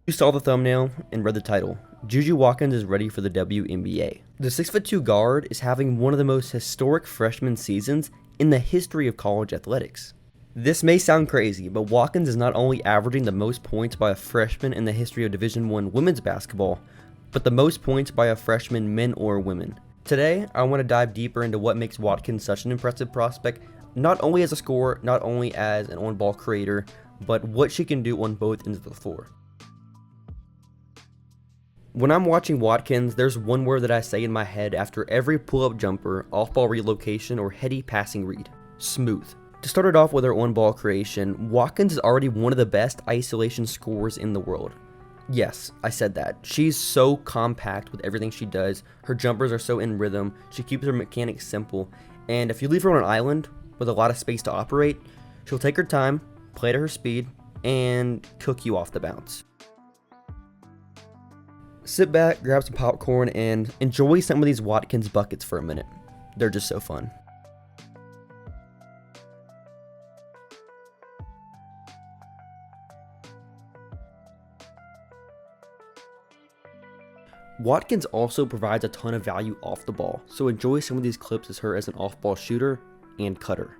You saw the thumbnail and read the title. JuJu Watkins is ready for the WNBA. The 6'2" guard is having one of the most historic freshman seasons in the history of college athletics. This may sound crazy, but Watkins is not only averaging the most points by a freshman in the history of Division I women's basketball, but the most points by a freshman, men or women. Today, I want to dive deeper into what makes Watkins such an impressive prospect, not only as a scorer, not only as an on-ball creator, but what she can do on both ends of the floor. When I'm watching Watkins, there's one word that I say in my head after every pull-up jumper, off-ball relocation, or heady passing read: smooth. To start it off with her on-ball creation, Watkins is already one of the best isolation scorers in the world. Yes, I said that. She's so compact with everything she does. Her jumpers are so in rhythm. She keeps her mechanics simple. And if you leave her on an island with a lot of space to operate, she'll take her time, play to her speed, and cook you off the bounce. Sit back, grab some popcorn, and enjoy some of these Watkins buckets for a minute. They're just so fun. Watkins also provides a ton of value off the ball, so enjoy some of these clips as her as an off-ball shooter and cutter.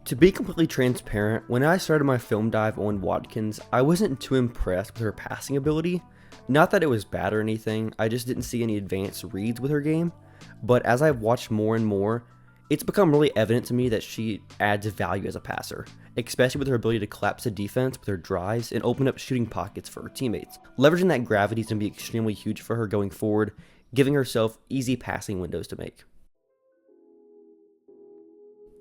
To be completely transparent, when I started my film dive on Watkins, I wasn't too impressed with her passing ability. Not that it was bad or anything, I just didn't see any advanced reads with her game. But as I've watched more and more, it's become really evident to me that she adds value as a passer, especially with her ability to collapse the defense with her drives and open up shooting pockets for her teammates. Leveraging that gravity is going to be extremely huge for her going forward, giving herself easy passing windows to make.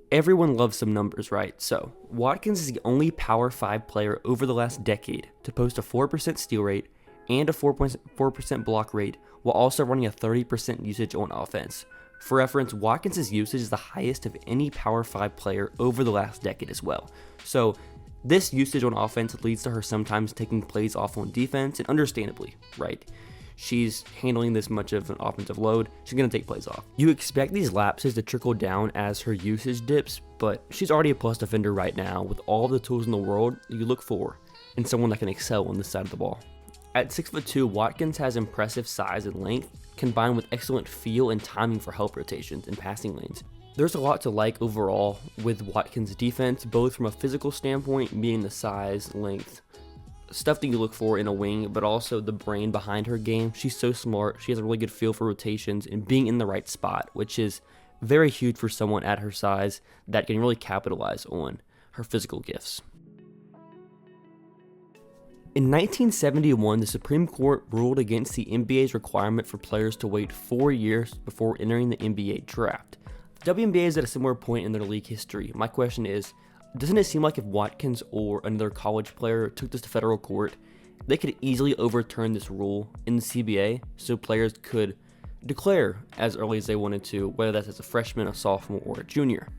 Everyone loves some numbers, right? So, Watkins is the only Power 5 player over the last decade to post a 4% steal rate and a 4.4% block rate while also running a 30% usage on offense. For reference, Watkins' usage is the highest of any Power 5 player over the last decade as well. So, this usage on offense leads to her sometimes taking plays off on defense, and understandably, right? She's handling this much of an offensive load, she's going to take plays off. You expect these lapses to trickle down as her usage dips, but she's already a plus defender right now with all the tools in the world you look for in someone that can excel on this side of the ball. At 6'2", Watkins has impressive size and length, combined with excellent feel and timing for help rotations and passing lanes. There's a lot to like overall with Watkins' defense, both from a physical standpoint, being the size, length, stuff that you look for in a wing, but also the brain behind her game. She's so smart, she has a really good feel for rotations and being in the right spot, which is very huge for someone at her size that can really capitalize on her physical gifts. In 1971, the Supreme Court ruled against the NBA's requirement for players to wait 4 years before entering the NBA Draft. The WNBA is at a similar point in their league history. My question is, doesn't it seem like if Watkins or another college player took this to federal court, they could easily overturn this rule in the CBA so players could declare as early as they wanted to, whether that's as a freshman, a sophomore, or a junior?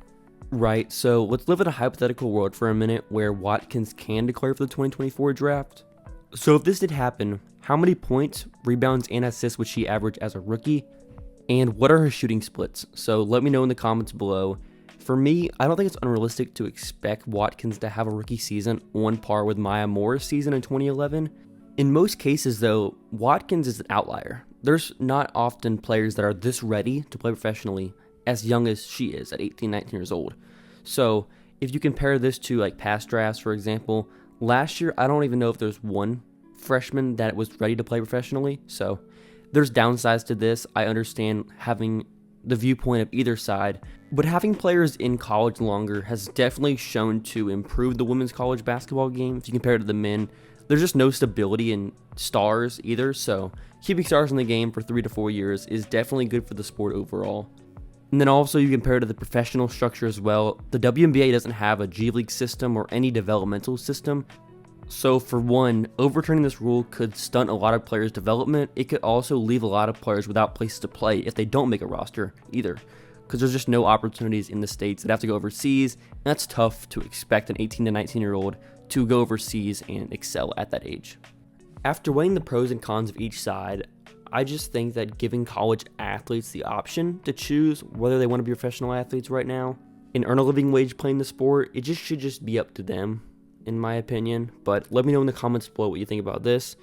Right, so let's live in a hypothetical world for a minute where Watkins can declare for the 2024 draft. So if this did happen, how many points, rebounds, and assists would she average as a rookie? And what are her shooting splits? So let me know in the comments below. For me, I don't think it's unrealistic to expect Watkins to have a rookie season on par with Maya Moore's season in 2011. In most cases though, Watkins is an outlier. There's not often players that are this ready to play professionally as young as she is at 18, 19 years old. So if you compare this to like past drafts, for example, last year, I don't even know if there's one freshman that was ready to play professionally. So there's downsides to this. I understand having the viewpoint of either side, but having players in college longer has definitely shown to improve the women's college basketball game. If you compare it to the men, there's just no stability in stars either. So keeping stars in the game for 3 to 4 years is definitely good for the sport overall. And then also you compare it to the professional structure as well. The WNBA doesn't have a G League system or any developmental system. So for one, overturning this rule could stunt a lot of players' development. It could also leave a lot of players without places to play if they don't make a roster either, because there's just no opportunities in the States. They'd have to go overseas, and that's tough to expect an 18 to 19-year-old to go overseas and excel at that age. After weighing the pros and cons of each side, I just think that giving college athletes the option to choose whether they want to be professional athletes right now and earn a living wage playing the sport. It should just be up to them, in my opinion. But let me know in the comments below what you think about this,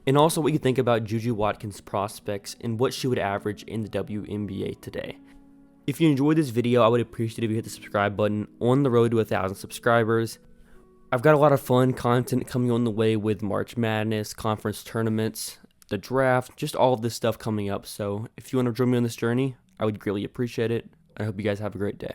and also what you think about JuJu Watkins' prospects and what she would average in the WNBA today. If you enjoyed this video, I would appreciate it if you hit the subscribe button. On the road to 1,000 subscribers. I've got a lot of fun content coming on the way with March Madness, conference tournaments, the draft, just all of this stuff coming up. So if you want to join me on this journey, I would greatly appreciate it. I hope you guys have a great day.